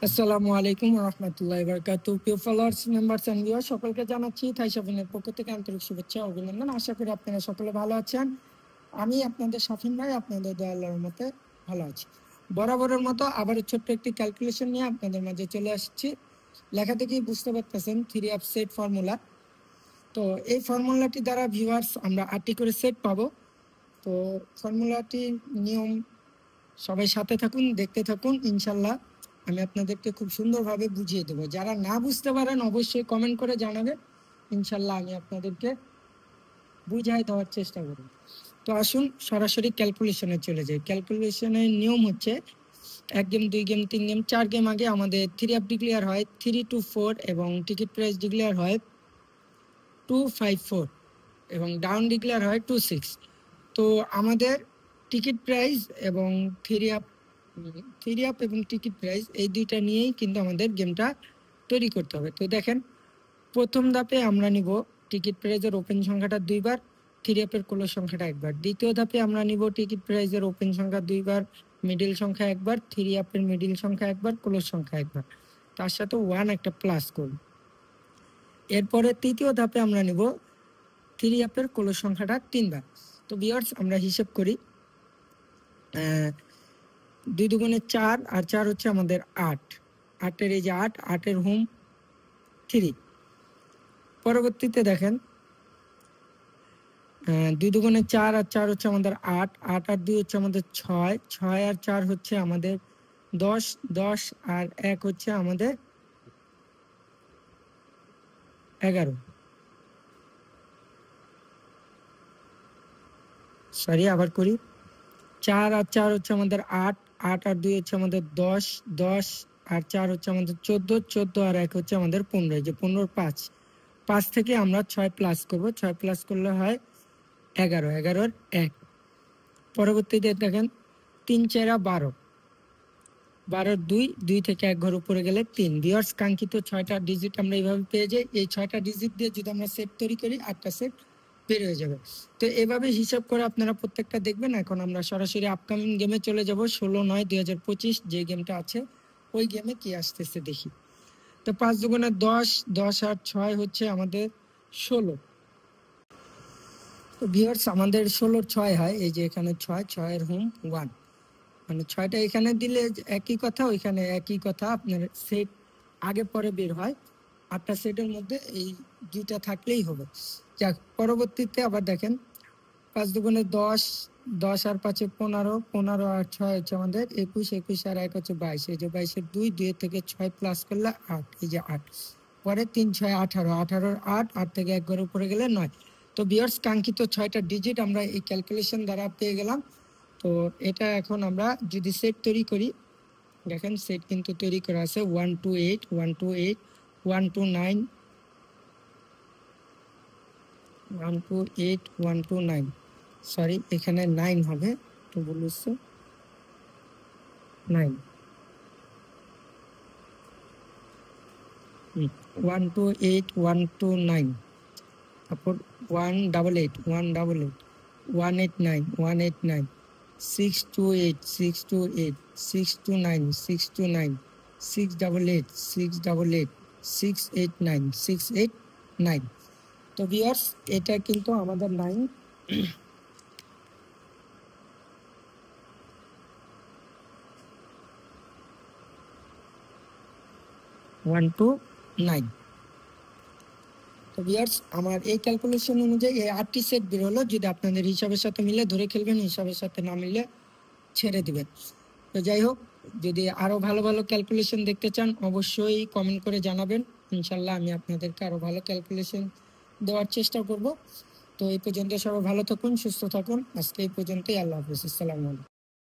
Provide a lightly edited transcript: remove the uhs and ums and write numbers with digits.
আসসালামু আলাইকুম ওয়া রাহমাতুল্লাহি ওয়া বারাকাতুহু। প্রিয় ফলোয়ার্স, মেম্বার্স এন্ড ভিউয়ার সকলকে জানাচ্ছি থাই শাফিনের পক্ষ থেকে আন্তরিক শুভেচ্ছা ও অভিনন্দন। আশা করি আপনারা সকলে ভালো আছেন। আমি আপনাদের শাফিন ভাই, আপনাদের দয়া আল্লাহর রহমতে ভালো আছি। বরাবরের মতো আবারও ছোট্ট একটি ক্যালকুলেশন নিয়ে আপনাদের মাঝে চলে আসছি। লেখা থেকেই বুঝতে পারতেছেন 3 আপ সেট ফর্মুলা। তো এই ফর্মুলাটি দ্বারা ভিউয়ার্স আমরা 8টি করে সেট পাবো। তো ফর্মুলাটির নিয়ম সবাই সাথে থাকুন, দেখতে থাকুন। ইনশাল্লাহ আমি আপনাদেরকে খুব সুন্দরভাবে বুঝিয়ে দেবো। যারা না বুঝতে পারেন অবশ্যই কমেন্ট করে জানাবেন, ইনশাল্লাহ আমি আপনাদেরকে বুঝাই দেওয়ার চেষ্টা করব। তো আসুন সরাসরি ক্যালকুলেশনে চলে যাই। ক্যালকুলেশনের নিয়ম হচ্ছে 1 গেম, 2 গেম, 3 গেম, 4 গেম আগে আমাদের 3 আপ ডিক্লেয়ার হয় 3 to 4 এবং টিকিট প্রাইস ডিক্লেয়ার হয় 254 এবং ডাউন ডিক্লেয়ার হয় 26। তো আমাদের টিকিট প্রাইস এবং 3 আপ এবং টিকিট প্রাইস এই দুইটা নিয়েই কিন্তু আমাদের গেমটা তৈরি করতে হবে। তো দেখেন, প্রথম ধাপে আমরা নিব টিকিট প্রাইজের ওপেন সংখ্যাটা 2 বার, 3 আপের ক্লোজ সংখ্যাটা 1 বার। দ্বিতীয় ধাপে আমরা নিব টিকিট প্রাইজের ওপেন সংখ্যা 2 বার, মিডল সংখ্যা 1 বার, 3 আপের মিডল সংখ্যা 1 বার, ক্লোজ সংখ্যা 1 বার, তার সাথে 1 একটা প্লাস করব। এরপরে তৃতীয় ধাপে আমরা নিব 3 আপের ক্লোজ সংখ্যাটা 3 বার। তো ভিউয়ার্স, আমরা হিসাব করি। 2 দুগুণে 4 আর 4 হচ্ছে আমাদের 8। 8-এর এই যে 8, 8-এর হোম 3। পরবর্তীতে দেখেন, 2 দুগুণে 4 আর 4 হচ্ছে আমাদের 8। 8 আর 2 হচ্ছে আমাদের 6। 6 আর 4 হচ্ছে আমাদের 10। 10 আর 1 হচ্ছে আমাদের 11। সরি, আবার করি। 4 আর 4 হচ্ছে আমাদের 8। 8 আর 2 হচ্ছে আমাদের 10। 10 আর 4 হচ্ছে আমাদের 14। 14 আর 1 হচ্ছে আমাদের 15। এই যে 15 5। 5 থেকে আমরা 6 প্লাস করব। 6 প্লাস করলে হয় 11। 11-এর 1। পরবর্তীতে দেখেন 3 4 12। 12-এর 2। 2 থেকে 1 ঘর উপরে গেলে 3। ভিউয়ার্স, কাঙ্ক্ষিত 6টা ডিজিট আমরা এইভাবে পেয়ে যাই। এই 6টা ডিজিট দিয়ে যদি আমরা সেট তৈরি করি, 8টা সেট বের হয়ে যাবে। তো এভাবে হিসাব করে আপনারা প্রত্যেকটা দেখবেন। এখন আমরা সরাসরি আপকামিং গেমে চলে যাব। 16/9/2025 যে গেমটা আছে ওই গেমে কি আসতেছে দেখি। তো 5 দুগুণে 10। 10 আর 6 হচ্ছে আমাদের 16। তো ভিউয়ার্স, আমাদের 16-র 6 হয়। এই যে এখানে 6, 6-এর হোম 1, মানে 6টা এখানে দিলে একই কথা, ওইখানে একই কথা। আপনার সেট আগে পরে বের হয়। 8টা সেটের মধ্যে এই 2টা থাকলেই হবে। যাক, পরবর্তীতে আবার দেখেন 5 দুগুণে 10। 10 আর 5-এ 15। 15 আর 6 হচ্ছে আমাদের 21। 21 আর 1 হচ্ছে 22। এই যে 22-এর 2। 2 থেকে 6 প্লাস করলে 8। এই যে 8। পরে 3 6 18। 18-এর 8। 8 থেকে 1 ঘর উপরে গেলে 9। তো ভিউয়ার্স, কাঙ্ক্ষিত 6টা ডিজিট আমরা এই ক্যালকুলেশন দ্বারা পেয়ে গেলাম। তো এটা এখন আমরা যদি সেট তৈরি করি, দেখেন সেট কিন্তু তৈরি করা আছে 1 to 8, 1 to 8, 1 to 9, 1 to 8, 1 to 9। Sorry, এখানে 9 হবে, তো বলছে 9। 1 to 8, 1 to 9, তারপর 188, 188, 189, 189, 6 to 8, 6 to 8, 6 to 9, 6 to 9, 688, 688, 689, 689। তো ভিউয়ার্স, এটা কিন্তু আমাদের 9। 1 to 9। তো ভিউয়ার্স, আমার এই ক্যালকুলেশন অনুযায়ী এই 8টি সেট বের হলো। যদি আপনাদের হিসাবের সাথে মিলে ধরে খেলবেন, হিসাবের সাথে না মিলে ছেড়ে দিবেন। তো যাই হোক, যদি আরো ভালো ভালো ক্যালকুলেশন দেখতে চান অবশ্যই কমেন্ট করে জানাবেন। ইনশাল্লাহ আমি আপনাদেরকে আরো ভালো ক্যালকুলেশন দেওয়ার চেষ্টা করব। তো এই পর্যন্ত সবাই ভালো থাকুন, সুস্থ থাকুন। আজকে এই পর্যন্তই। আল্লাহ হাফেজ। আসসালামু আলাইকুম।